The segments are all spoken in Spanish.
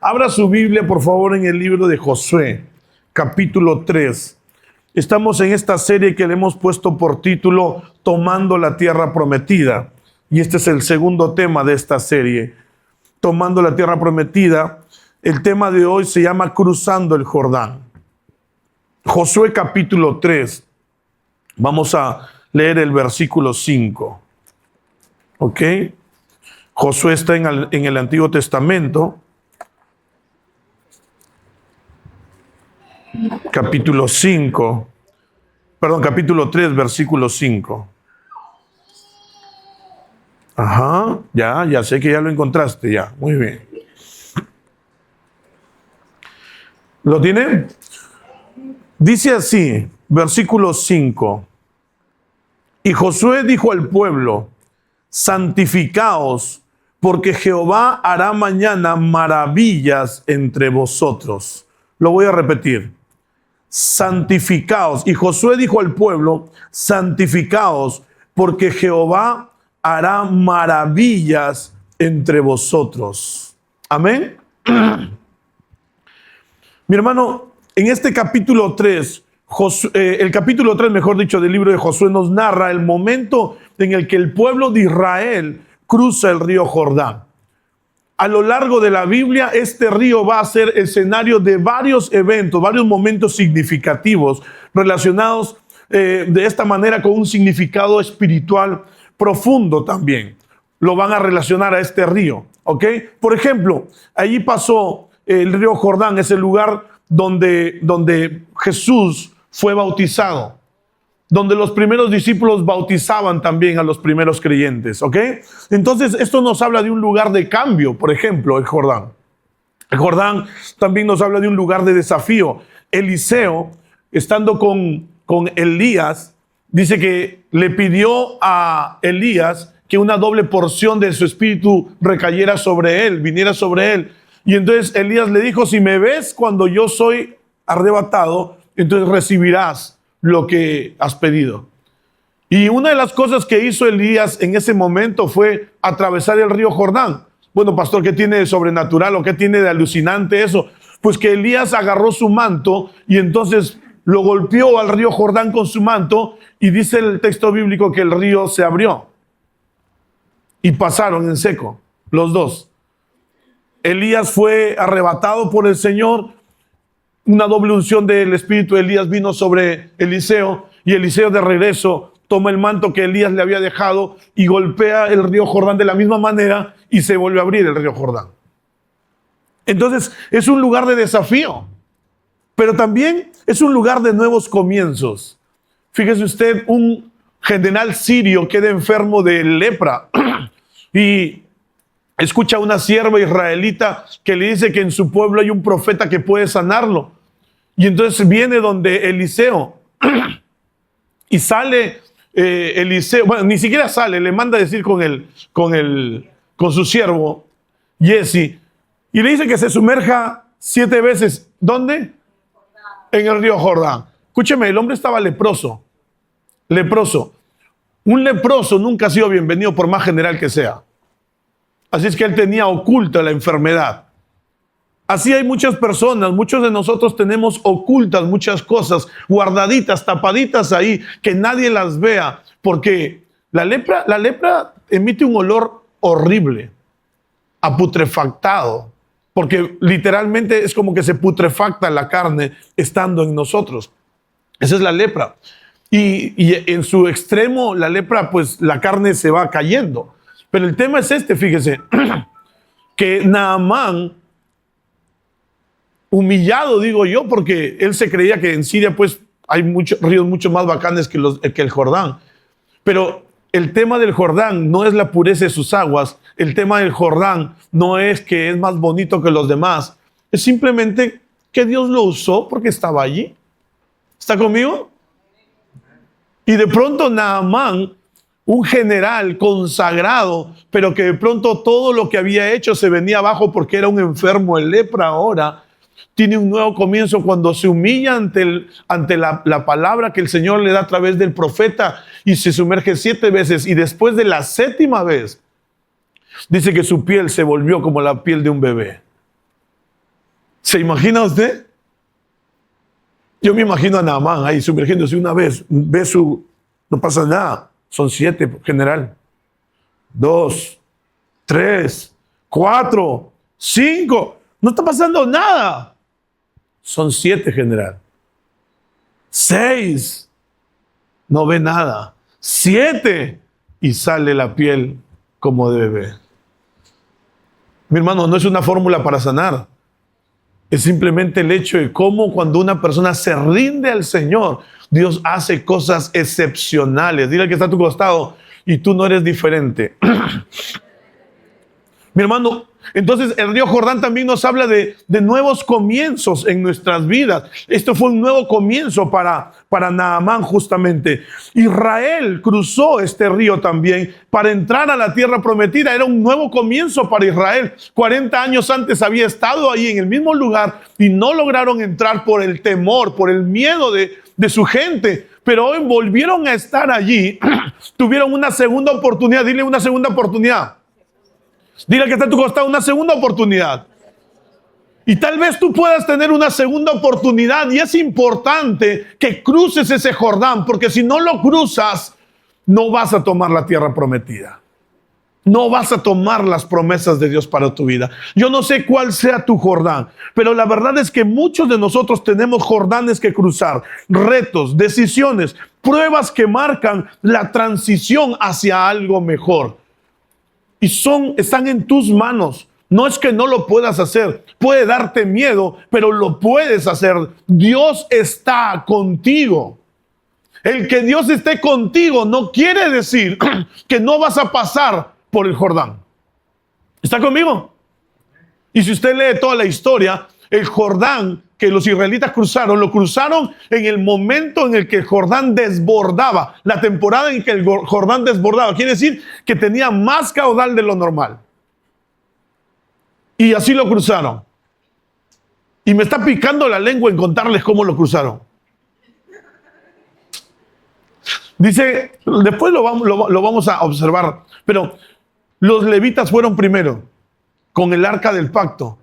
Abra su Biblia, por favor, en el libro de Josué, capítulo 3. Estamos en esta serie que le hemos puesto por título Tomando la Tierra Prometida. Y este es el segundo tema de esta serie, Tomando la Tierra Prometida. El tema de hoy se llama Cruzando el Jordán. Josué capítulo 3. Vamos a leer el versículo 5. ¿Ok? Josué está en el Antiguo Testamento. Capítulo 3, versículo 5. Ajá, ya sé que ya lo encontraste, ya, muy bien. ¿Lo tiene? Dice así, versículo 5. Y Josué dijo al pueblo: santificaos, porque Jehová hará mañana maravillas entre vosotros. Lo voy a repetir. Santificaos. Y Josué dijo al pueblo: santificaos, porque Jehová hará maravillas entre vosotros. Amén. Mi hermano, en este capítulo 3, el capítulo 3, mejor dicho, del libro de Josué nos narra el momento en el que el pueblo de Israel cruza el río Jordán. A lo largo de la Biblia, este río va a ser escenario de varios eventos, varios momentos significativos relacionados de esta manera con un significado espiritual profundo también. Lo van a relacionar a este río, ¿ok? Por ejemplo, allí pasó el río Jordán, es el lugar donde Jesús fue bautizado, donde los primeros discípulos bautizaban también a los primeros creyentes, ¿ok? Entonces, esto nos habla de un lugar de cambio, por ejemplo, el Jordán. El Jordán también nos habla de un lugar de desafío. Eliseo, estando con Elías, dice que le pidió a Elías que una doble porción de su espíritu recayera sobre él, viniera sobre él. Y entonces Elías le dijo: si me ves cuando yo soy arrebatado, entonces recibirás lo que has pedido. Y una de las cosas que hizo Elías en ese momento fue atravesar el río Jordán. Bueno, pastor, ¿qué tiene de sobrenatural o qué tiene de alucinante eso? Pues que Elías agarró su manto y entonces lo golpeó al río Jordán con su manto, y dice el texto bíblico que el río se abrió y pasaron en seco los dos. Elías fue arrebatado por el Señor. Una doble unción del espíritu de Elías vino sobre Eliseo, y Eliseo de regreso toma el manto que Elías le había dejado y golpea el río Jordán de la misma manera, y se vuelve a abrir el río Jordán. Entonces es un lugar de desafío, pero también es un lugar de nuevos comienzos. Fíjese usted, un general sirio queda enfermo de lepra y escucha a una sierva israelita que le dice que en su pueblo hay un profeta que puede sanarlo. Y entonces viene donde Eliseo y sale Eliseo, bueno, ni siquiera sale, le manda a decir con su siervo Jesse, y le dice que se sumerja 7 veces. ¿Dónde? En el río Jordán. Escúcheme, el hombre estaba leproso. Leproso. Un leproso nunca ha sido bienvenido por más general que sea. Así es que él tenía oculta la enfermedad. Así hay muchas personas, muchos de nosotros tenemos ocultas muchas cosas, guardaditas, tapaditas ahí, que nadie las vea, porque la lepra emite un olor horrible, a putrefactado, porque literalmente es como que se putrefacta la carne estando en nosotros. Esa es la lepra. Y en su extremo, la lepra, pues la carne se va cayendo. Pero el tema es este, fíjese, que Naamán, humillado digo yo, porque él se creía que en Siria pues hay muchos ríos mucho más bacanes que el Jordán. Pero el tema del Jordán no es la pureza de sus aguas, el tema del Jordán no es que es más bonito que los demás, es simplemente que Dios lo usó porque estaba allí. ¿Está conmigo? Y de pronto Naamán, un general consagrado, pero que de pronto todo lo que había hecho se venía abajo porque era un enfermo en lepra, ahora tiene un nuevo comienzo cuando se humilla ante la palabra que el Señor le da a través del profeta, y se sumerge 7 veces, y después de la 7ª vez dice que su piel se volvió como la piel de un bebé. ¿Se imagina usted? Yo me imagino a Naamán ahí sumergiéndose una vez, ve no pasa nada, son 7, general. 2, 3, 4, 5, no está pasando nada. Son 7, general. 6, no ve nada. 7, y sale la piel como debe. Mi hermano, no es una fórmula para sanar. Es simplemente el hecho de cómo cuando una persona se rinde al Señor, Dios hace cosas excepcionales. Dile al que está a tu costado, y tú no eres diferente. Mi hermano, entonces el río Jordán también nos habla de nuevos comienzos en nuestras vidas. Esto fue un nuevo comienzo para Naamán justamente. Israel cruzó este río también para entrar a la tierra prometida. Era un nuevo comienzo para Israel. 40 años antes había estado ahí en el mismo lugar y no lograron entrar por el temor, por el miedo de su gente. Pero hoy volvieron a estar allí. Tuvieron una segunda oportunidad. Dile una segunda oportunidad. Dile al que está a tu costado, una segunda oportunidad. Y tal vez tú puedas tener una segunda oportunidad, y es importante que cruces ese Jordán, porque si no lo cruzas, no vas a tomar la tierra prometida. No vas a tomar las promesas de Dios para tu vida. Yo no sé cuál sea tu Jordán, pero la verdad es que muchos de nosotros tenemos Jordanes que cruzar, retos, decisiones, pruebas que marcan la transición hacia algo mejor. Y están en tus manos. No es que no lo puedas hacer. Puede darte miedo, pero lo puedes hacer. Dios está contigo. El que Dios esté contigo no quiere decir que no vas a pasar por el Jordán. ¿Está conmigo? Y si usted lee toda la historia, el Jordán que los israelitas lo cruzaron en el momento en el que el Jordán desbordaba. La temporada en que el Jordán desbordaba. Quiere decir que tenía más caudal de lo normal. Y así lo cruzaron. Y me está picando la lengua en contarles cómo lo cruzaron. Dice, después lo vamos a observar, pero los levitas fueron primero con el arca del pacto.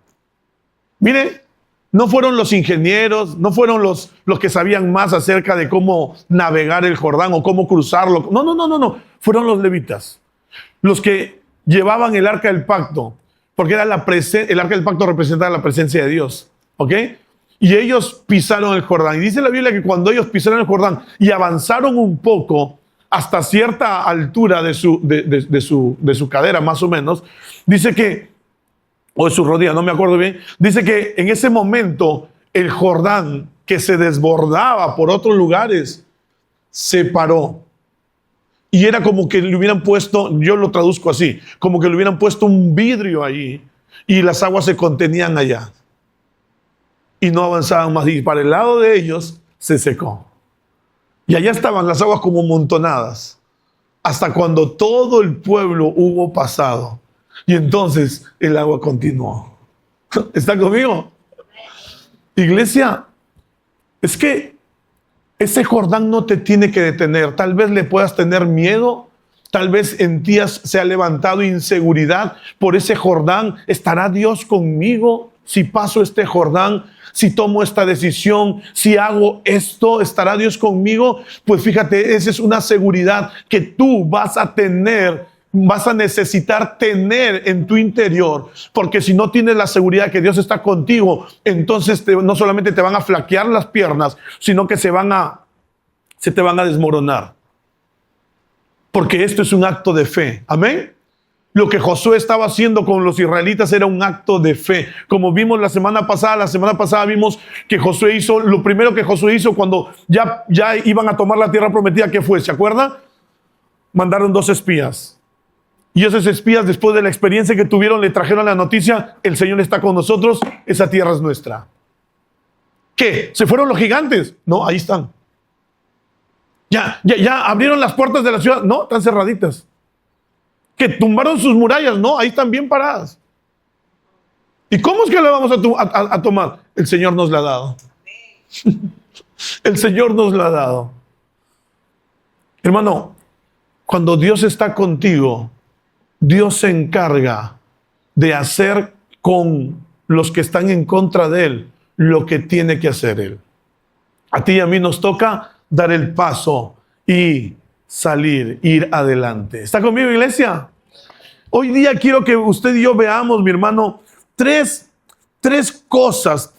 Mire, no fueron los ingenieros, no fueron los que sabían más acerca de cómo navegar el Jordán o cómo cruzarlo. No. Fueron los levitas, los que llevaban el arca del pacto, porque era el arca del pacto representaba la presencia de Dios. ¿Ok? Y ellos pisaron el Jordán. Y dice la Biblia que cuando ellos pisaron el Jordán y avanzaron un poco hasta cierta altura de su cadera, más o menos, dice que, o de su rodilla, no me acuerdo bien, dice que en ese momento el Jordán, que se desbordaba por otros lugares, se paró. Y era como que le hubieran puesto, yo lo traduzco así, como que le hubieran puesto un vidrio ahí y las aguas se contenían allá. Y no avanzaban más. Y para el lado de ellos se secó. Y allá estaban las aguas como amontonadas, hasta cuando todo el pueblo hubo pasado. Y entonces el agua continuó. ¿Está conmigo? Iglesia, es que ese Jordán no te tiene que detener. Tal vez le puedas tener miedo. Tal vez en ti se ha levantado inseguridad por ese Jordán. ¿Estará Dios conmigo si paso este Jordán? Si tomo esta decisión, si hago esto, ¿estará Dios conmigo? Pues fíjate, esa es una seguridad que tú vas a tener, vas a necesitar tener en tu interior, porque si no tienes la seguridad que Dios está contigo, entonces no solamente te van a flaquear las piernas, sino que se te van a desmoronar. Porque esto es un acto de fe. Amén. Lo que Josué estaba haciendo con los israelitas era un acto de fe. Como vimos la semana pasada vimos que Josué hizo, lo primero que Josué hizo cuando ya iban a tomar la tierra prometida, ¿qué fue? ¿Se acuerda? Mandaron 2 espías. Y esos espías, después de la experiencia que tuvieron, le trajeron la noticia: el Señor está con nosotros, esa tierra es nuestra. ¿Qué? ¿Se fueron los gigantes? No, ahí están. ¿Ya abrieron las puertas de la ciudad? No, están cerraditas. ¿Que tumbaron sus murallas? No, ahí están bien paradas. ¿Y cómo es que la vamos a tomar? El Señor nos la ha dado. El Señor nos la ha dado. Hermano, cuando Dios está contigo, Dios se encarga de hacer con los que están en contra de él lo que tiene que hacer él. A ti y a mí nos toca dar el paso y salir, ir adelante. ¿Está conmigo, iglesia? Hoy día quiero que usted y yo veamos, mi hermano, tres cosas.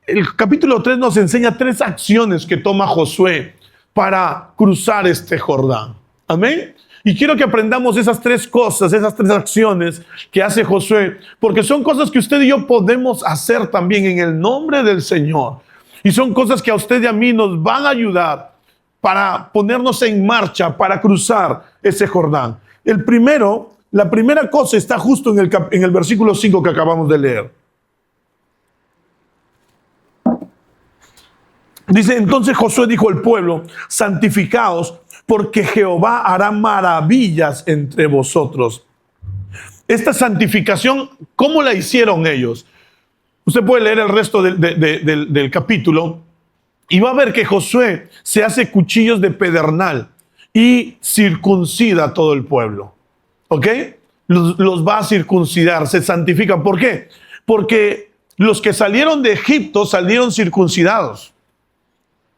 El capítulo 3 nos enseña 3 acciones que toma Josué para cruzar este Jordán. Amén. Y quiero que aprendamos esas 3 cosas, esas 3 acciones que hace Josué, porque son cosas que usted y yo podemos hacer también en el nombre del Señor. Y son cosas que a usted y a mí nos van a ayudar para ponernos en marcha, para cruzar ese Jordán. La primera cosa está justo en el versículo 5 que acabamos de leer. Dice, entonces Josué dijo al pueblo, santificaos, porque Jehová hará maravillas entre vosotros. Esta santificación, ¿cómo la hicieron ellos? Usted puede leer el resto del capítulo y va a ver que Josué se hace cuchillos de pedernal y circuncida a todo el pueblo. ¿Ok? Los va a circuncidar, se santifican. ¿Por qué? Porque los que salieron de Egipto salieron circuncidados.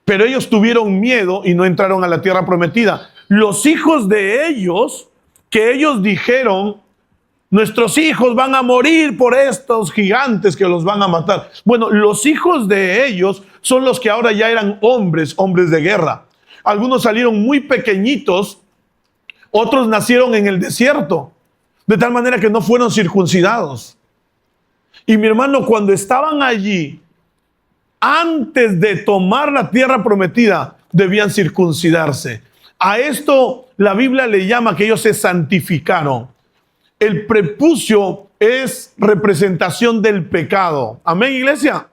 Pero ellos tuvieron miedo y no entraron a la tierra prometida. Los hijos de ellos, que ellos dijeron, nuestros hijos van a morir por estos gigantes que los van a matar. Bueno, los hijos de ellos son los que ahora ya eran hombres de guerra. Algunos salieron muy pequeñitos, otros nacieron en el desierto, de tal manera que no fueron circuncidados. Y mi hermano, cuando estaban allí, antes de tomar la tierra prometida, debían circuncidarse. A esto la Biblia le llama que ellos se santificaron. El prepucio es representación del pecado. Amén, iglesia.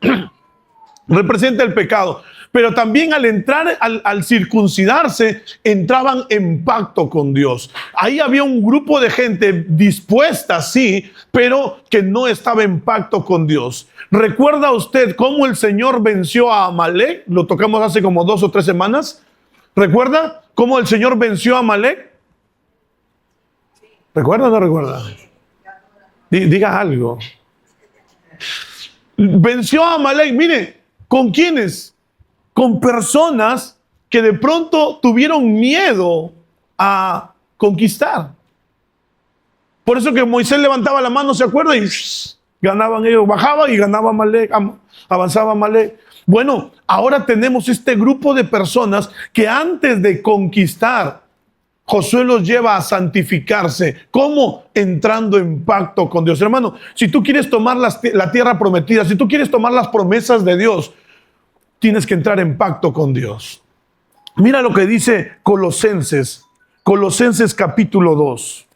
Representa el pecado. Pero también al entrar, al circuncidarse, entraban en pacto con Dios. Ahí había un grupo de gente dispuesta, sí, pero que no estaba en pacto con Dios. ¿Recuerda usted cómo el Señor venció a Amalek? Lo tocamos hace como 2 o 3 semanas. ¿Recuerda cómo el Señor venció a Amalek? ¿Recuerda o no recuerda? Diga algo. Venció a Amalek, mire, ¿con quiénes? Con personas que de pronto tuvieron miedo a conquistar. Por eso que Moisés levantaba la mano, ¿se acuerda? Y ganaban ellos, bajaba y ganaba Amalek, avanzaba Amalek. Bueno, ahora tenemos este grupo de personas que antes de conquistar, Josué los lleva a santificarse. ¿Cómo? Entrando en pacto con Dios. Hermano, si tú quieres tomar la tierra prometida, si tú quieres tomar las promesas de Dios, tienes que entrar en pacto con Dios. Mira lo que dice Colosenses. Colosenses capítulo 2.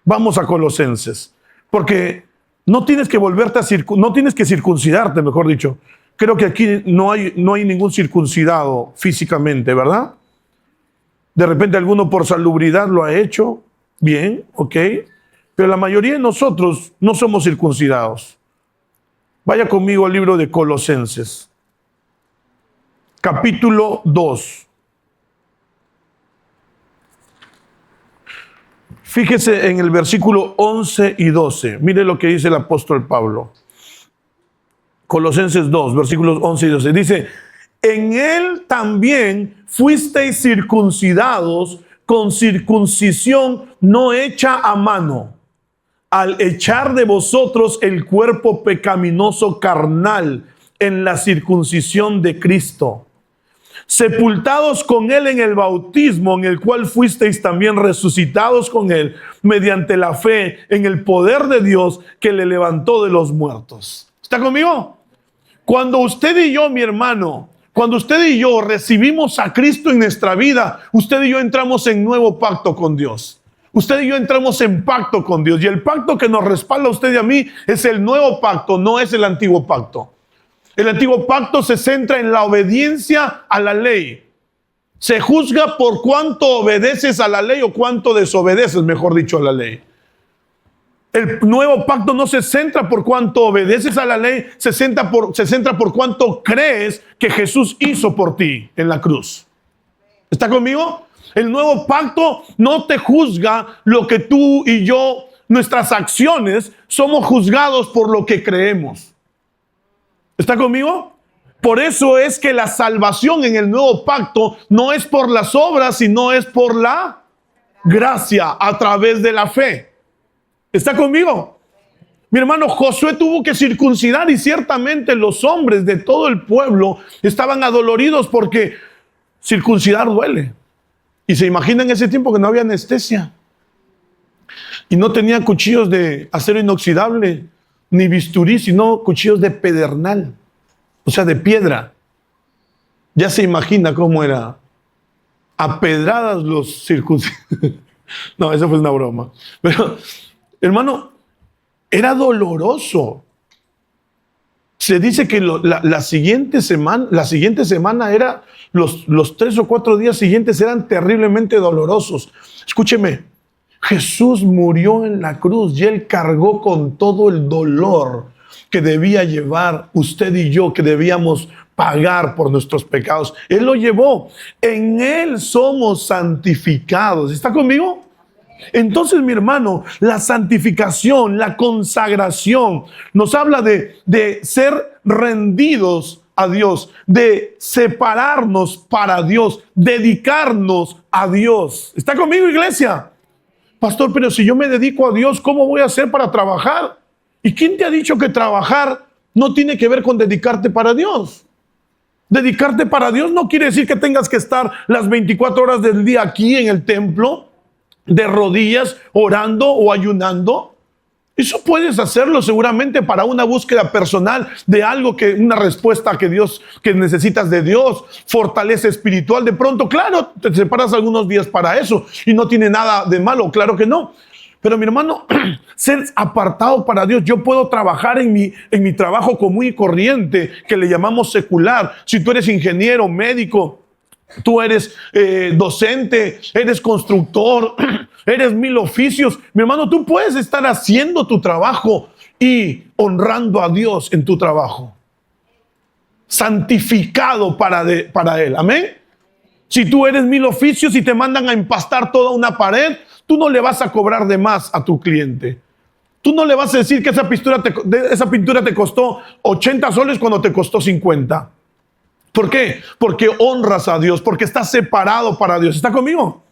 Vamos a Colosenses. Porque no tienes que no tienes que circuncidarte, mejor dicho. Creo que aquí no hay ningún circuncidado físicamente, ¿verdad? De repente alguno por salubridad lo ha hecho. Bien, ok. Pero la mayoría de nosotros no somos circuncidados. Vaya conmigo al libro de Colosenses. Capítulo 2. Fíjese en el versículo 11 y 12. Mire lo que dice el apóstol Pablo. Colosenses 2, versículos 11 y 12. Dice, en él también fuisteis circuncidados con circuncisión no hecha a mano, al echar de vosotros el cuerpo pecaminoso carnal en la circuncisión de Cristo, sepultados con él en el bautismo, en el cual fuisteis también resucitados con él, mediante la fe en el poder de Dios que le levantó de los muertos. ¿Está conmigo? Cuando usted y yo, mi hermano, cuando usted y yo recibimos a Cristo en nuestra vida, usted y yo entramos en nuevo pacto con Dios. Usted y yo entramos en pacto con Dios. Y el pacto que nos respalda a usted y a mí es el nuevo pacto, no es el antiguo pacto. El antiguo pacto se centra en la obediencia a la ley. Se juzga por cuánto obedeces a la ley o cuánto desobedeces, mejor dicho, a la ley. El nuevo pacto no se centra por cuánto obedeces a la ley, se centra por cuánto crees que Jesús hizo por ti en la cruz. ¿Está conmigo? El nuevo pacto no te juzga lo que tú y yo, nuestras acciones, somos juzgados por lo que creemos. ¿Está conmigo? Por eso es que la salvación en el nuevo pacto no es por las obras, sino es por la gracia a través de la fe. ¿Está conmigo? Mi hermano, Josué tuvo que circuncidar y ciertamente los hombres de todo el pueblo estaban adoloridos porque circuncidar duele. Y se imagina en ese tiempo que no había anestesia y no tenían cuchillos de acero inoxidable ni bisturí, sino cuchillos de pedernal, o sea, de piedra. Ya se imagina cómo era. A pedradas los circuncidados. No, eso fue una broma. Pero, hermano, era doloroso. Se dice que la siguiente semana era, los 3 o 4 días siguientes eran terriblemente dolorosos. Escúcheme, Jesús murió en la cruz y Él cargó con todo el dolor que debía llevar usted y yo, que debíamos pagar por nuestros pecados. Él lo llevó. En Él somos santificados. ¿Está conmigo? Entonces, mi hermano, la santificación, la consagración, nos habla de ser rendidos a Dios, de separarnos para Dios, dedicarnos a Dios. ¿Está conmigo, iglesia? Pastor, pero si yo me dedico a Dios, ¿cómo voy a hacer para trabajar? ¿Y quién te ha dicho que trabajar no tiene que ver con dedicarte para Dios? Dedicarte para Dios no quiere decir que tengas que estar las 24 horas del día aquí en el templo, de rodillas, orando o ayunando. Eso puedes hacerlo seguramente para una búsqueda personal de algo, una respuesta que necesitas de Dios, fortaleza espiritual. De pronto, claro, te separas algunos días para eso y no tiene nada de malo, claro que no. Pero mi hermano, ser apartado para Dios, yo puedo trabajar en mi trabajo común y corriente, que le llamamos secular. Si tú eres ingeniero, médico, tú eres docente, eres constructor, eres 1000 oficios. Mi hermano, tú puedes estar haciendo tu trabajo y honrando a Dios en tu trabajo. Santificado para Él. Amén. Si tú eres 1000 oficios y te mandan a empastar toda una pared, tú no le vas a cobrar de más a tu cliente. Tú no le vas a decir que esa pintura te costó 80 soles cuando te costó 50. ¿Por qué? Porque honras a Dios, porque estás separado para Dios. ¿Está conmigo?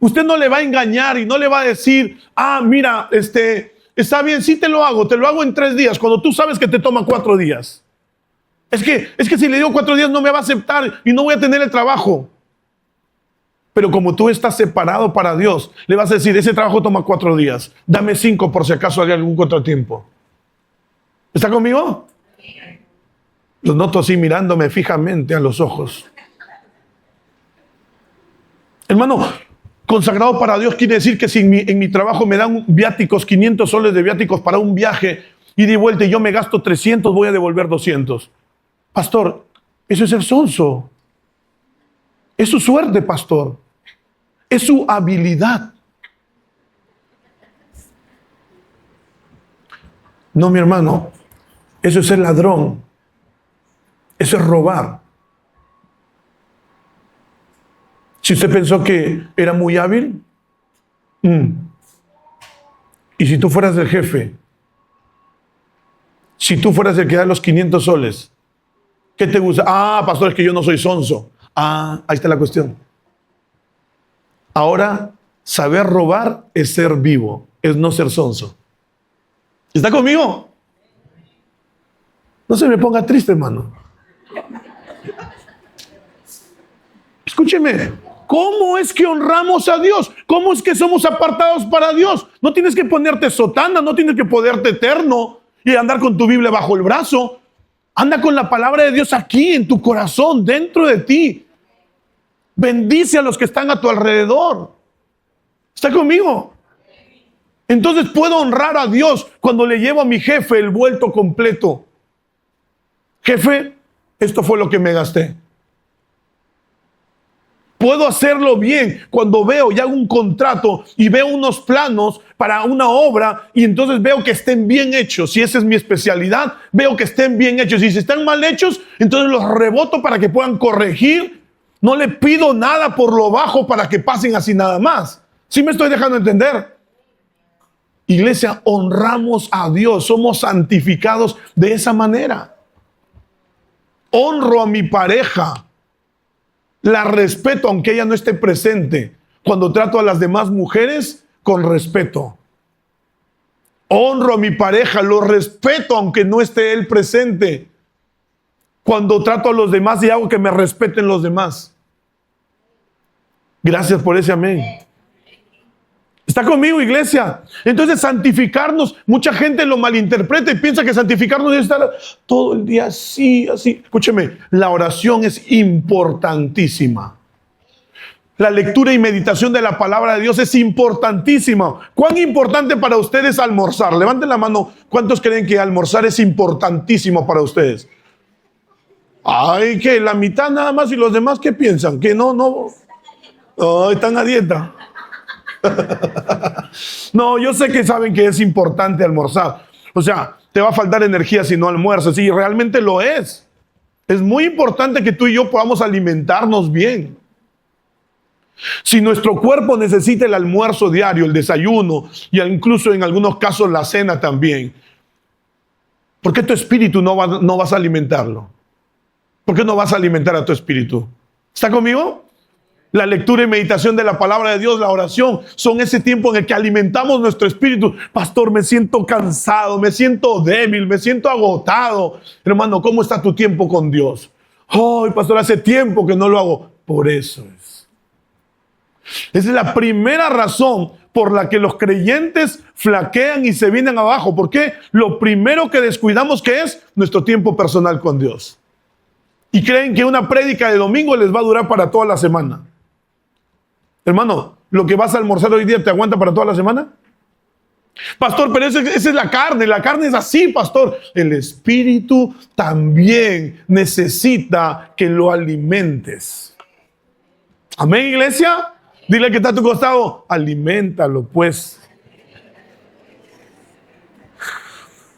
Usted no le va a engañar y no le va a decir, mira, está bien, sí te lo hago en 3 días, cuando tú sabes que te toma 4 días. Es que si le digo 4 días no me va a aceptar y no voy a tener el trabajo. Pero como tú estás separado para Dios, le vas a decir, ese trabajo toma 4 días, dame 5 por si acaso hay algún contratiempo. ¿Está conmigo? Los noto así mirándome fijamente a los ojos. Hermano, consagrado para Dios quiere decir que si en mi trabajo me dan viáticos, 500 soles de viáticos para un viaje, ida y vuelta, y yo me gasto 300, voy a devolver 200. Pastor, eso es ser sonso. Es su suerte, pastor. Es su habilidad. No, mi hermano, eso es ser ladrón. Eso es robar. Si usted pensó que era muy hábil, y si tú fueras el jefe, si tú fueras el que da los 500 soles, ¿qué te gusta? Pastor, es que yo no soy sonso. Ahí está la cuestión. Ahora, saber robar es ser vivo, es no ser sonso. ¿Está conmigo? No se me ponga triste, hermano. Escúcheme, ¿cómo es que honramos a Dios? ¿Cómo es que somos apartados para Dios? No tienes que ponerte sotana, no tienes que ponerte eterno y andar con tu Biblia bajo el brazo. Anda con la palabra de Dios aquí, en tu corazón, dentro de ti. Bendice a los que están a tu alrededor. ¿Está conmigo? Entonces puedo honrar a Dios cuando le llevo a mi jefe el vuelto completo. Jefe, esto fue lo que me gasté. Puedo hacerlo bien cuando veo y hago un contrato y veo unos planos para una obra y entonces veo que estén bien hechos. Si esa es mi especialidad, veo que estén bien hechos. Y si están mal hechos, entonces los reboto para que puedan corregir. No le pido nada por lo bajo para que pasen así nada más. ¿Sí me estoy dejando entender? Iglesia, honramos a Dios, somos santificados de esa manera. Honro a mi pareja. La respeto aunque ella no esté presente. Cuando trato a las demás mujeres, con respeto. Honro a mi pareja, lo respeto aunque no esté él presente. Cuando trato a los demás y hago que me respeten los demás. Gracias por ese amén. ¿Está conmigo, iglesia? Entonces, santificarnos, mucha gente lo malinterpreta y piensa que santificarnos es estar todo el día así, así. Escúcheme, la oración es importantísima. La lectura y meditación de la palabra de Dios es importantísima. ¿Cuán importante para ustedes almorzar? Levanten la mano. ¿Cuántos creen que almorzar es importantísimo para ustedes? Ay, que la mitad nada más, y los demás, ¿qué piensan? Que no. Están a dieta. No, yo sé que saben que es importante almorzar. O sea, te va a faltar energía si no almuerzas. Y realmente lo es. Es muy importante que tú y yo podamos alimentarnos bien. Si nuestro cuerpo necesita el almuerzo diario, el desayuno, y incluso en algunos casos la cena también, ¿por qué tu espíritu no vas a alimentarlo? ¿Por qué no vas a alimentar a tu espíritu? ¿Está conmigo? La lectura y meditación de la palabra de Dios, la oración, son ese tiempo en el que alimentamos nuestro espíritu. Pastor, me siento cansado, me siento débil, me siento agotado. Hermano, ¿cómo está tu tiempo con Dios? Ay, pastor, hace tiempo que no lo hago. Por eso es. Esa es la primera razón por la que los creyentes flaquean y se vienen abajo. ¿Por qué? Lo primero que descuidamos, ¿qué es? Nuestro tiempo personal con Dios. Y creen que una prédica de domingo les va a durar para toda la semana. Hermano, ¿lo que vas a almorzar hoy día te aguanta para toda la semana? Pastor, pero esa es la carne es así, pastor. El espíritu también necesita que lo alimentes. Amén, iglesia. Dile que está a tu costado, aliméntalo pues.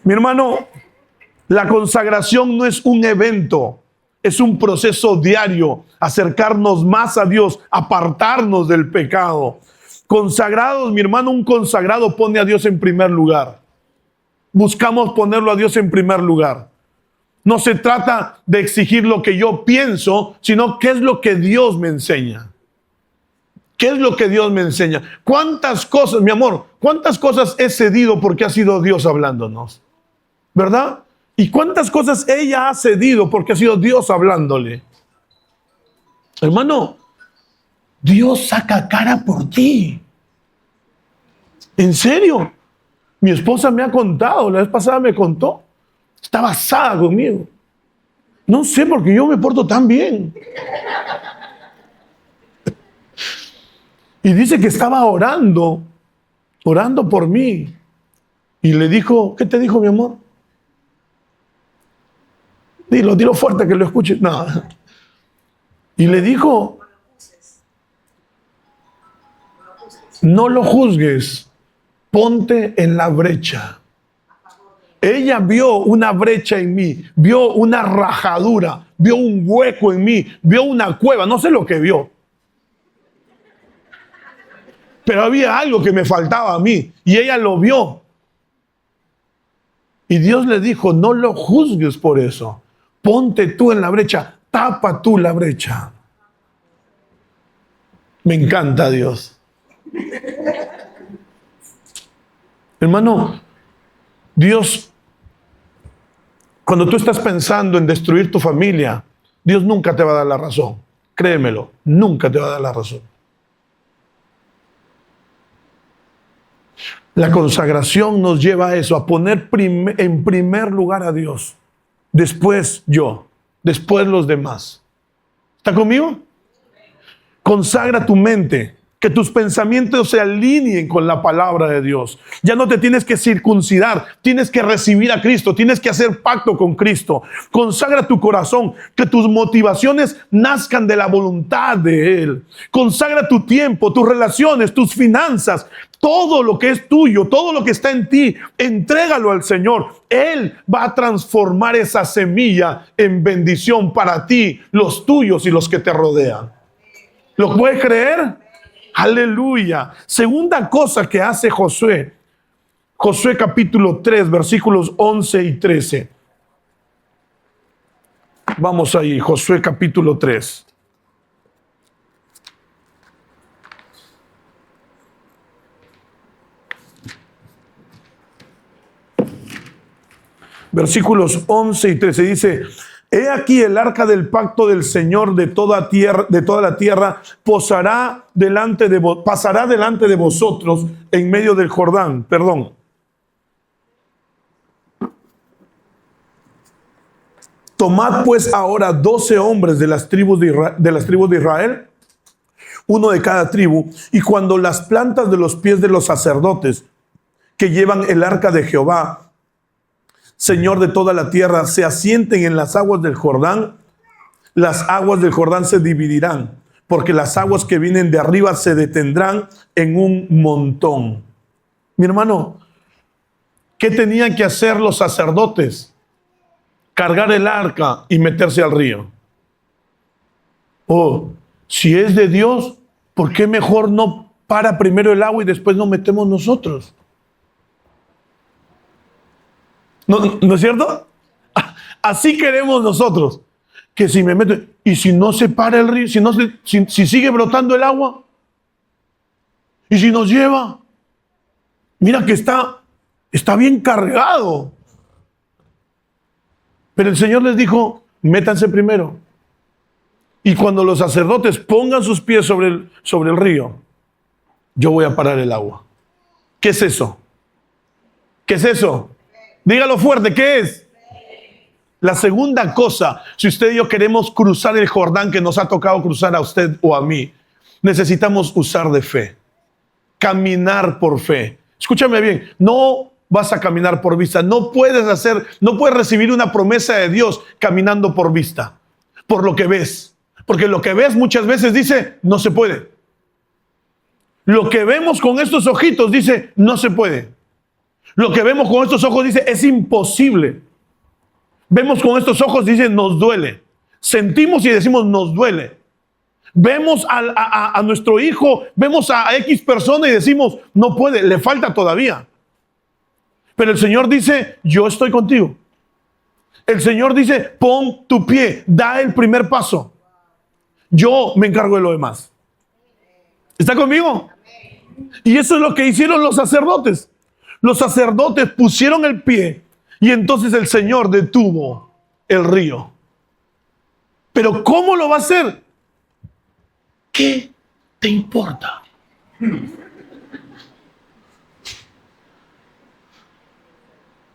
Mi hermano, la consagración no es un evento, es un proceso diario, acercarnos más a Dios, apartarnos del pecado. Consagrados, mi hermano, un consagrado pone a Dios en primer lugar. Buscamos ponerlo a Dios en primer lugar. No se trata de exigir lo que yo pienso, sino qué es lo que Dios me enseña. ¿Qué es lo que Dios me enseña? ¿Cuántas cosas, mi amor, cuántas cosas he cedido porque ha sido Dios hablándonos? ¿Verdad? ¿Y cuántas cosas ella ha cedido porque ha sido Dios hablándole? Hermano, Dios saca cara por ti. ¿En serio? Mi esposa me ha contado, la vez pasada me contó. Estaba asada conmigo. No sé por qué yo me porto tan bien. Y dice que estaba orando por mí. Y le dijo, ¿qué te dijo, mi amor? Dilo fuerte que lo escuche. No. Y le dijo, no lo juzgues, ponte en la brecha. Ella vio una brecha en mí, vio una rajadura, vio un hueco en mí, vio una cueva, no sé lo que vio. Pero había algo que me faltaba a mí y ella lo vio. Y Dios le dijo, no lo juzgues por eso. Ponte tú en la brecha, tapa tú la brecha. Me encanta Dios. Hermano, Dios, cuando tú estás pensando en destruir tu familia, Dios nunca te va a dar la razón. Créemelo, nunca te va a dar la razón. La consagración nos lleva a eso, a poner en primer lugar a Dios. Después yo, después los demás. ¿Está conmigo? Consagra tu mente, que tus pensamientos se alineen con la palabra de Dios. Ya no te tienes que circuncidar, tienes que recibir a Cristo, tienes que hacer pacto con Cristo. Consagra tu corazón, que tus motivaciones nazcan de la voluntad de Él. Consagra tu tiempo, tus relaciones, tus finanzas, todo lo que es tuyo, todo lo que está en ti, entrégalo al Señor. Él va a transformar esa semilla en bendición para ti, los tuyos y los que te rodean. ¿Lo puedes creer? Aleluya. Segunda cosa que hace Josué. Josué capítulo 3, versículos 11 y 13. Vamos ahí, Josué capítulo 3. Versículos 11 y 13 dice: he aquí el arca del pacto del Señor de toda la tierra pasará delante de vosotros en medio del Jordán. Perdón. Tomad pues ahora 12 hombres de las tribus de Israel, uno de cada tribu, y cuando las plantas de los pies de los sacerdotes que llevan el arca de Jehová, Señor de toda la tierra, se asienten en las aguas del Jordán, las aguas del Jordán se dividirán, porque las aguas que vienen de arriba se detendrán en un montón. Mi hermano, ¿qué tenían que hacer los sacerdotes? Cargar el arca y meterse al río. Oh, si es de Dios, ¿por qué mejor no para primero el agua y después nos metemos nosotros? ¿No es cierto? Así queremos nosotros. Que si me meto, y si no se para el río, si sigue brotando el agua, y si nos lleva, mira que está bien cargado. Pero el Señor les dijo: métanse primero. Y cuando los sacerdotes pongan sus pies sobre el río, yo voy a parar el agua. ¿Qué es eso? ¿Qué es eso? Dígalo fuerte, ¿qué es? La segunda cosa, si usted y yo queremos cruzar el Jordán que nos ha tocado cruzar a usted o a mí, necesitamos usar de fe. Caminar por fe. Escúchame bien, no vas a caminar por vista. No puedes recibir una promesa de Dios caminando por vista, por lo que ves. Porque lo que ves muchas veces dice, no se puede. Lo que vemos con estos ojitos dice, no se puede. Lo que vemos con estos ojos dice, es imposible. Vemos con estos ojos, dice, nos duele. Sentimos y decimos, nos duele. Vemos a nuestro hijo, vemos a X persona y decimos, no puede, le falta todavía. Pero el Señor dice, yo estoy contigo. El Señor dice, pon tu pie, da el primer paso. Yo me encargo de lo demás. ¿Está conmigo? Y eso es lo que hicieron los sacerdotes. Los sacerdotes pusieron el pie y entonces el Señor detuvo el río. Pero ¿cómo lo va a hacer? ¿Qué te importa?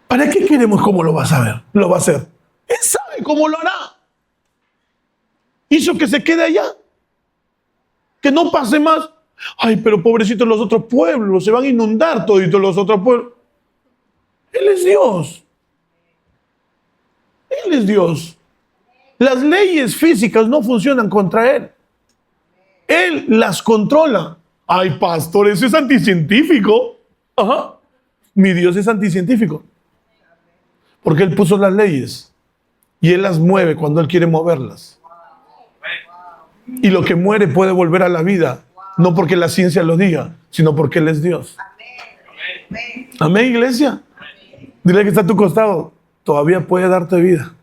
¿Para qué queremos cómo lo va a saber? Lo va a hacer. Él sabe cómo lo hará. Hizo que se quede allá. Que no pase más. Ay, pero pobrecitos los otros pueblos, se van a inundar toditos los otros pueblos. Él es Dios. Él es Dios. Las leyes físicas no funcionan contra Él. Él las controla. Ay, pastor, eso es anticientífico. Ajá. Mi Dios es anticientífico. Porque Él puso las leyes y Él las mueve cuando Él quiere moverlas. Y lo que muere puede volver a la vida. No porque la ciencia lo diga, sino porque Él es Dios. Amén, iglesia. Dile que está a tu costado. Todavía puede darte vida.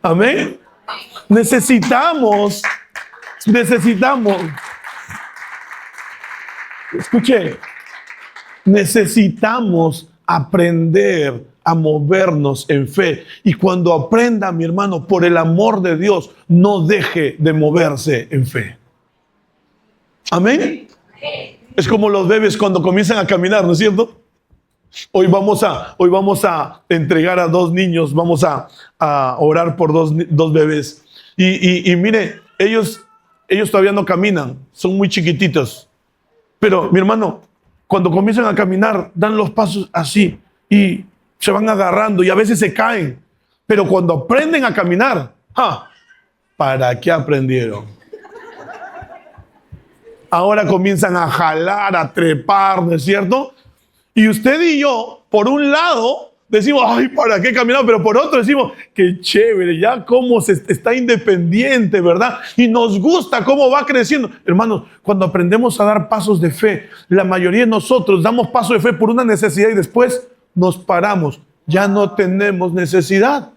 Amén. Necesitamos. Escuche. Necesitamos aprender a movernos en fe. Y cuando aprenda, mi hermano, por el amor de Dios, no deje de moverse en fe. Amén. Es como los bebés cuando comienzan a caminar, ¿no es cierto? Hoy vamos a entregar a 2 niños, vamos a orar por dos bebés. Y mire, ellos todavía no caminan, son muy chiquititos. Pero, mi hermano, cuando comienzan a caminar, dan los pasos así y se van agarrando y a veces se caen. Pero cuando aprenden a caminar, ¿para qué aprendieron? Ahora comienzan a jalar, a trepar, ¿no es cierto? Y usted y yo, por un lado, decimos, ay, ¿para qué caminar? Pero por otro decimos, qué chévere, ya cómo está independiente, ¿verdad? Y nos gusta cómo va creciendo. Hermanos, cuando aprendemos a dar pasos de fe, la mayoría de nosotros damos pasos de fe por una necesidad y después nos paramos. Ya no tenemos necesidad.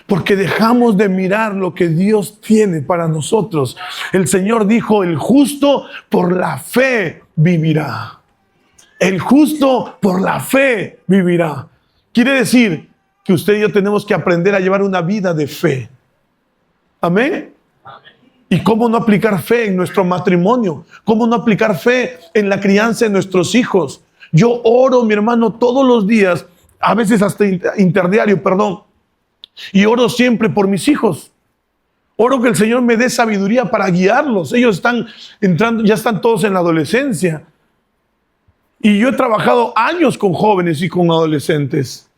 Porque dejamos de mirar lo que Dios tiene para nosotros. El Señor dijo, el justo por la fe vivirá. El justo por la fe vivirá. Quiere decir que usted y yo tenemos que aprender a llevar una vida de fe. Amén. ¿Y cómo no aplicar fe en nuestro matrimonio? ¿Cómo no aplicar fe en la crianza de nuestros hijos? Yo oro, mi hermano, todos los días, a veces hasta interdiario, perdón. Y oro siempre por mis hijos. Oro que el Señor me dé sabiduría para guiarlos. Ellos están entrando, ya están todos en la adolescencia. Y yo he trabajado años con jóvenes y con adolescentes.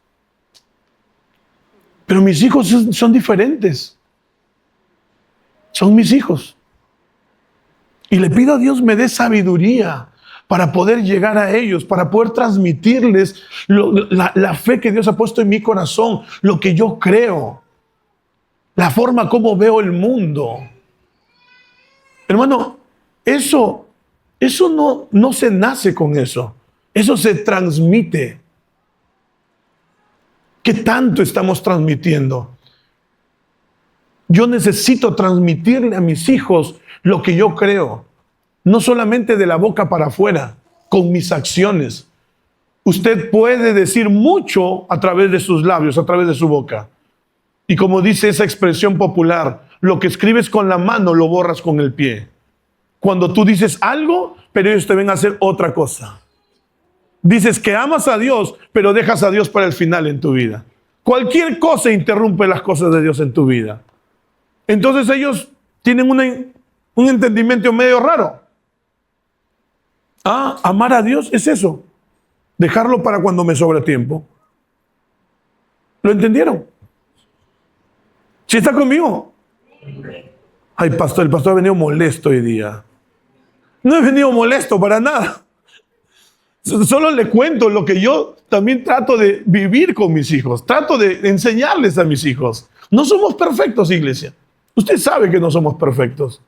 Pero mis hijos son diferentes. Son mis hijos. Y le pido a Dios me dé sabiduría para poder llegar a ellos, para poder transmitirles la fe que Dios ha puesto en mi corazón, lo que yo creo, la forma como veo el mundo. Hermano, eso no se nace con eso. Eso se transmite. ¿Qué tanto estamos transmitiendo? Yo necesito transmitirle a mis hijos lo que yo creo. No solamente de la boca para afuera, con mis acciones. Usted puede decir mucho a través de sus labios, a través de su boca. Y como dice esa expresión popular, lo que escribes con la mano lo borras con el pie. Cuando tú dices algo, pero ellos te ven a hacer otra cosa. Dices que amas a Dios, pero dejas a Dios para el final en tu vida. Cualquier cosa interrumpe las cosas de Dios en tu vida. Entonces ellos tienen un entendimiento medio raro. Amar a Dios es eso. Dejarlo para cuando me sobra tiempo. ¿Lo entendieron? ¿Sí está conmigo? Ay, pastor, el pastor ha venido molesto hoy día. No he venido molesto para nada. Solo le cuento lo que yo también trato de vivir con mis hijos. Trato de enseñarles a mis hijos. No somos perfectos, iglesia. Usted sabe que no somos perfectos.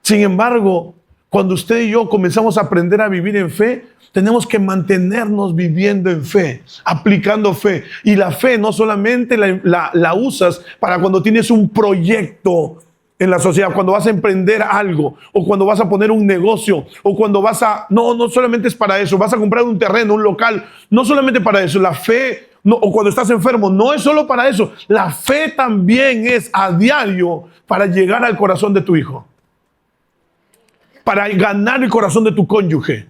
Sin embargo, cuando usted y yo comenzamos a aprender a vivir en fe, tenemos que mantenernos viviendo en fe, aplicando fe. Y la fe no solamente la usas para cuando tienes un proyecto en la sociedad, cuando vas a emprender algo, o cuando vas a poner un negocio, o cuando vas a... No solamente es para eso, vas a comprar un terreno, un local, no solamente para eso. La fe, o cuando estás enfermo, no es solo para eso. La fe también es a diario para llegar al corazón de tu hijo, para ganar el corazón de tu cónyuge,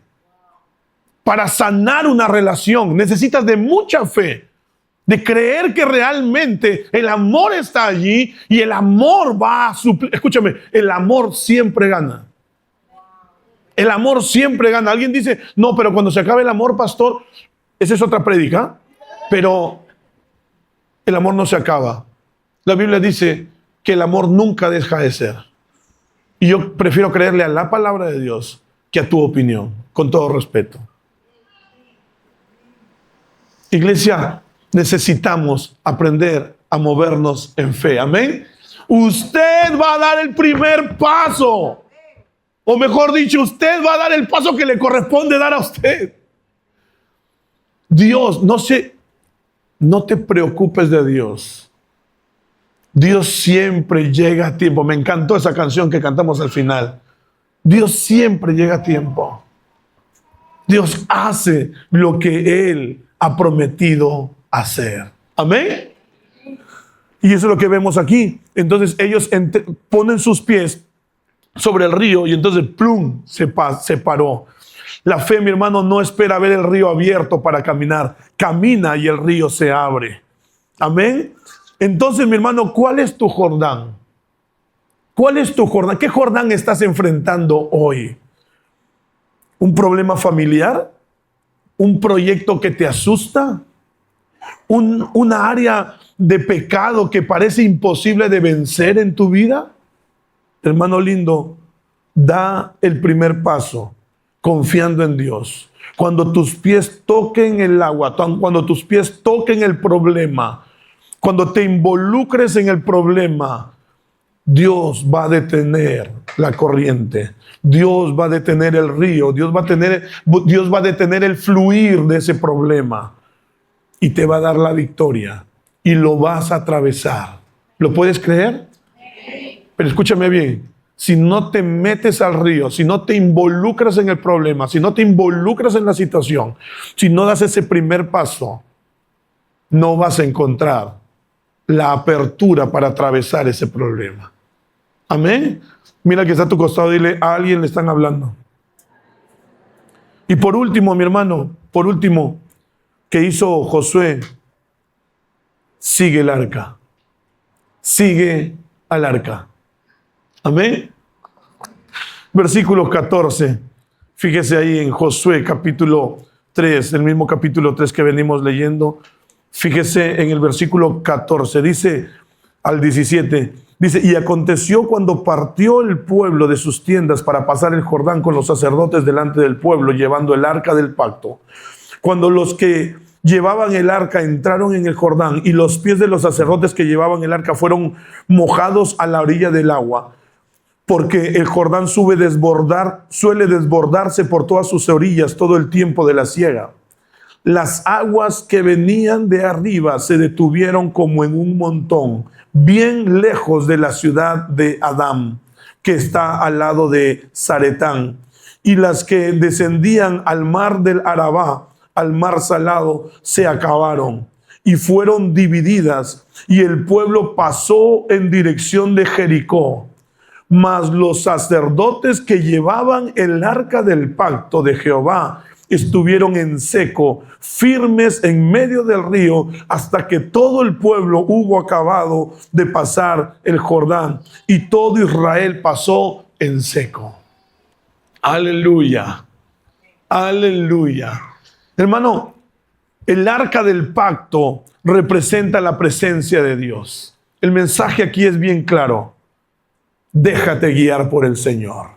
para sanar una relación. Necesitas de mucha fe, de creer que realmente el amor está allí y el amor va a suplir. Escúchame, el amor siempre gana. El amor siempre gana. Alguien dice, no, pero cuando se acabe el amor, pastor, esa es otra prédica, pero el amor no se acaba. La Biblia dice que el amor nunca deja de ser. Y yo prefiero creerle a la palabra de Dios que a tu opinión, con todo respeto. Iglesia, necesitamos aprender a movernos en fe. Amén. Usted va a dar el primer paso. O mejor dicho, usted va a dar el paso que le corresponde dar a usted. Dios, no te preocupes de Dios. Dios siempre llega a tiempo. Me encantó esa canción que cantamos al final. Dios siempre llega a tiempo. Dios hace lo que Él ha prometido hacer. Amén. Y eso es lo que vemos aquí. Entonces ellos ponen sus pies sobre el río y entonces plum, se paró. La fe, mi hermano, no espera ver el río abierto para caminar. Camina y el río se abre. Amén. Entonces, mi hermano, ¿cuál es tu Jordán? ¿Cuál es tu Jordán? ¿Qué Jordán estás enfrentando hoy? ¿Un problema familiar? ¿Un proyecto que te asusta? ¿Una área de pecado que parece imposible de vencer en tu vida? Hermano lindo, da el primer paso confiando en Dios. Cuando tus pies toquen el agua, cuando tus pies toquen el problema, cuando te involucres en el problema, Dios va a detener la corriente. Dios va a detener el río. Dios va a detener el fluir de ese problema. Y te va a dar la victoria. y lo vas a atravesar. ¿Lo puedes creer? Pero escúchame bien. Si no te metes al río, si no te involucras en el problema, si no te involucras en la situación, si no das ese primer paso, no vas a encontrar la apertura para atravesar ese problema. Amén. Mira que está a tu costado, dile, a alguien le están hablando. Y por último, mi hermano, por último, ¿qué hizo Josué? Sigue el arca. Sigue al arca. Amén. Versículo 14. Fíjese ahí en Josué capítulo 3, el mismo capítulo 3 que venimos leyendo. Fíjese en el versículo 14, dice al 17, dice, y aconteció cuando partió el pueblo de sus tiendas para pasar el Jordán con los sacerdotes delante del pueblo, llevando el arca del pacto. Cuando los que llevaban el arca entraron en el Jordán y los pies de los sacerdotes que llevaban el arca fueron mojados a la orilla del agua, porque el Jordán suele desbordarse por todas sus orillas todo el tiempo de la siega. Las aguas que venían de arriba se detuvieron como en un montón, bien lejos de la ciudad de Adám, que está al lado de Zaretán, y las que descendían al mar del Arabá, al mar salado, se acabaron y fueron divididas, y el pueblo pasó en dirección de Jericó. Mas los sacerdotes que llevaban el arca del pacto de Jehová estuvieron en seco, firmes en medio del río, hasta que todo el pueblo hubo acabado de pasar el Jordán, y todo Israel pasó en seco. Aleluya, aleluya. Hermano, el arca del pacto representa la presencia de Dios. El mensaje aquí es bien claro. Déjate guiar por el Señor.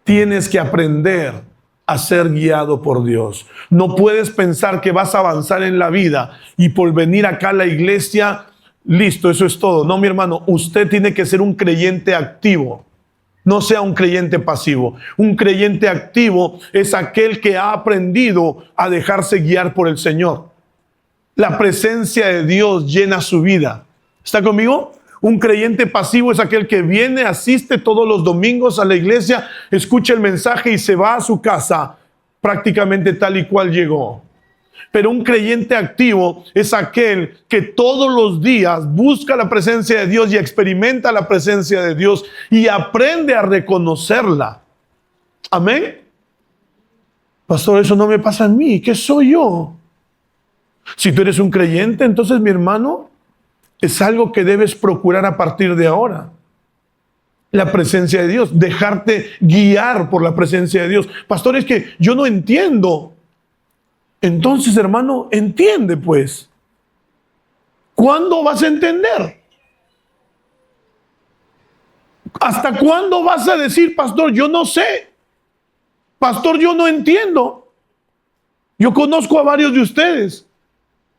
Tienes que aprender a ser guiado por Dios. No puedes pensar que vas a avanzar en la vida y por venir acá a la iglesia, listo, eso es todo. No, mi hermano, usted tiene que ser un creyente activo. No sea un creyente pasivo. Un creyente activo es aquel que ha aprendido a dejarse guiar por el Señor. La presencia de Dios llena su vida. ¿Está conmigo? Un creyente pasivo es aquel que viene, asiste todos los domingos a la iglesia, escucha el mensaje y se va a su casa prácticamente tal y cual llegó. Pero un creyente activo es aquel que todos los días busca la presencia de Dios y experimenta la presencia de Dios y aprende a reconocerla. Amén. Pastor, eso no me pasa a mí. ¿Qué soy yo? Si tú eres un creyente, entonces, mi hermano, es algo que debes procurar a partir de ahora. La presencia de Dios, dejarte guiar por la presencia de Dios. Pastor, es que yo no entiendo. Entonces, hermano, entiende pues. ¿Cuándo vas a entender? ¿Hasta cuándo vas a decir, pastor, yo no sé? Pastor, yo no entiendo. Yo conozco a varios de ustedes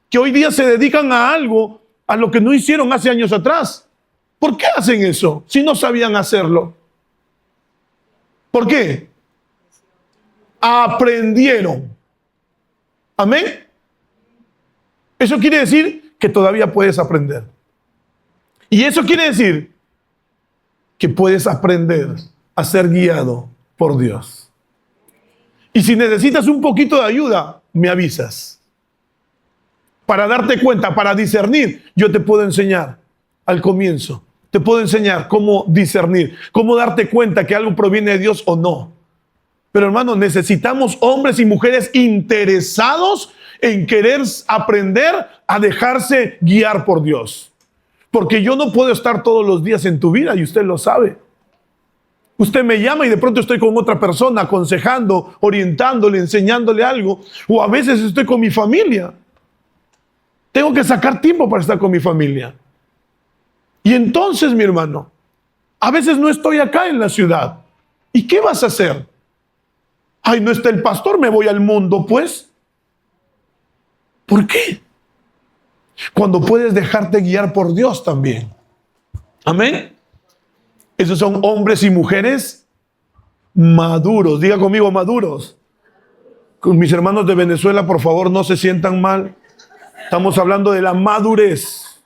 que hoy día se dedican a algo a lo que no hicieron hace años atrás. ¿Por qué hacen eso si no sabían hacerlo? ¿Por qué? Aprendieron. Amén. Eso quiere decir que todavía puedes aprender. Y eso quiere decir que puedes aprender a ser guiado por Dios. Y si necesitas un poquito de ayuda, me avisas. Para darte cuenta, para discernir, yo te puedo enseñar al comienzo. Te puedo enseñar cómo discernir, cómo darte cuenta que algo proviene de Dios o no. Pero hermano, necesitamos hombres y mujeres interesados en querer aprender a dejarse guiar por Dios. Porque yo no puedo estar todos los días en tu vida y usted lo sabe. Usted me llama y de pronto estoy con otra persona aconsejando, orientándole, enseñándole algo. O a veces estoy con mi familia. Tengo que sacar tiempo para estar con mi familia. Y entonces, mi hermano, a veces no estoy acá en la ciudad. ¿Y qué vas a hacer? Ay, no está el pastor, me voy al mundo, pues. ¿Por qué? Cuando puedes dejarte guiar por Dios también. Amén. Esos son hombres y mujeres maduros. Diga conmigo, maduros. Con mis hermanos de Venezuela, por favor, no se sientan mal. Estamos hablando de la madurez.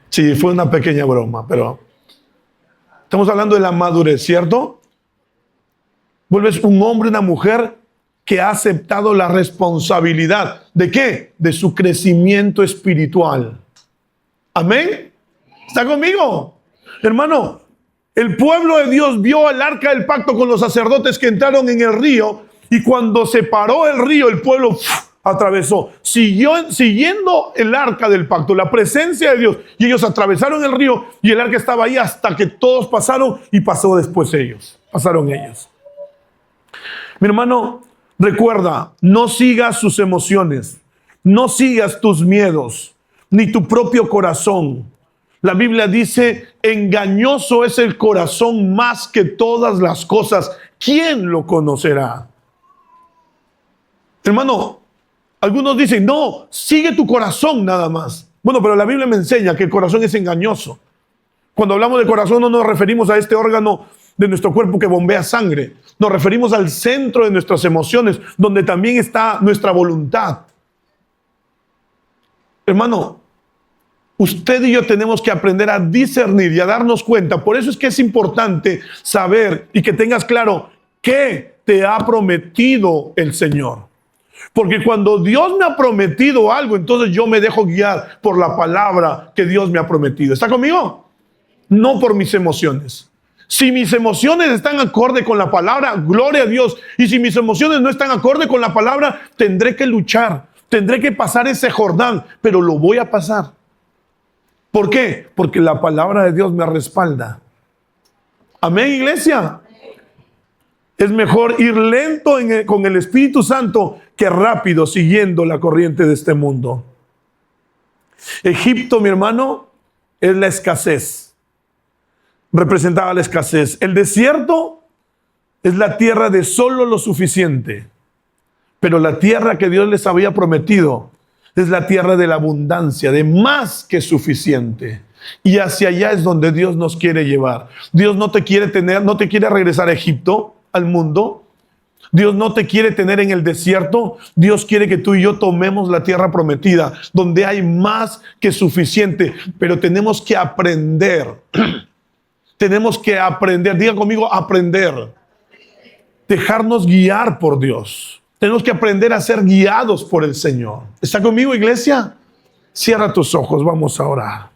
Sí, fue una pequeña broma, pero estamos hablando de la madurez, ¿cierto? Vuelves un hombre, una mujer que ha aceptado la responsabilidad. ¿De qué? De su crecimiento espiritual. ¿Amén? ¿Está conmigo? Hermano, el pueblo de Dios vio el arca del pacto con los sacerdotes que entraron en el río, y cuando se paró el río, el pueblo atravesó, siguiendo el arca del pacto, la presencia de Dios, y ellos atravesaron el río y el arca estaba ahí hasta que todos pasaron, y pasó después ellos, pasaron ellos. Mi hermano, recuerda, no sigas sus emociones, no sigas tus miedos, ni tu propio corazón. La Biblia dice, engañoso es el corazón más que todas las cosas. ¿Quién lo conocerá? Hermano, algunos dicen, no, sigue tu corazón nada más. Bueno, pero la Biblia me enseña que el corazón es engañoso. Cuando hablamos de corazón no nos referimos a este órgano de nuestro cuerpo que bombea sangre. Nos referimos al centro de nuestras emociones, donde también está nuestra voluntad. Hermano, usted y yo tenemos que aprender a discernir y a darnos cuenta. Por eso es que es importante saber y que tengas claro qué te ha prometido el Señor. Porque cuando Dios me ha prometido algo, entonces yo me dejo guiar por la palabra que Dios me ha prometido. ¿Está conmigo? No por mis emociones. Si mis emociones están acorde con la palabra, gloria a Dios. Y si mis emociones no están acorde con la palabra, tendré que luchar. Tendré que pasar ese Jordán, pero lo voy a pasar. ¿Por qué? Porque la palabra de Dios me respalda. Amén, iglesia. Es mejor ir lento con el Espíritu Santo que rápido siguiendo la corriente de este mundo. Egipto, mi hermano, es la escasez. Representaba la escasez. El desierto es la tierra de solo lo suficiente. Pero la tierra que Dios les había prometido es la tierra de la abundancia, de más que suficiente. Y hacia allá es donde Dios nos quiere llevar. Dios no te quiere tener, no te quiere regresar a Egipto, al mundo. Dios no te quiere tener en el desierto. Dios quiere que tú y yo tomemos la tierra prometida, donde hay más que suficiente. Pero tenemos que aprender. Tenemos que aprender. Diga conmigo, aprender. Dejarnos guiar por Dios. Tenemos que aprender a ser guiados por el Señor. ¿Está conmigo, iglesia? Cierra tus ojos, vamos a orar.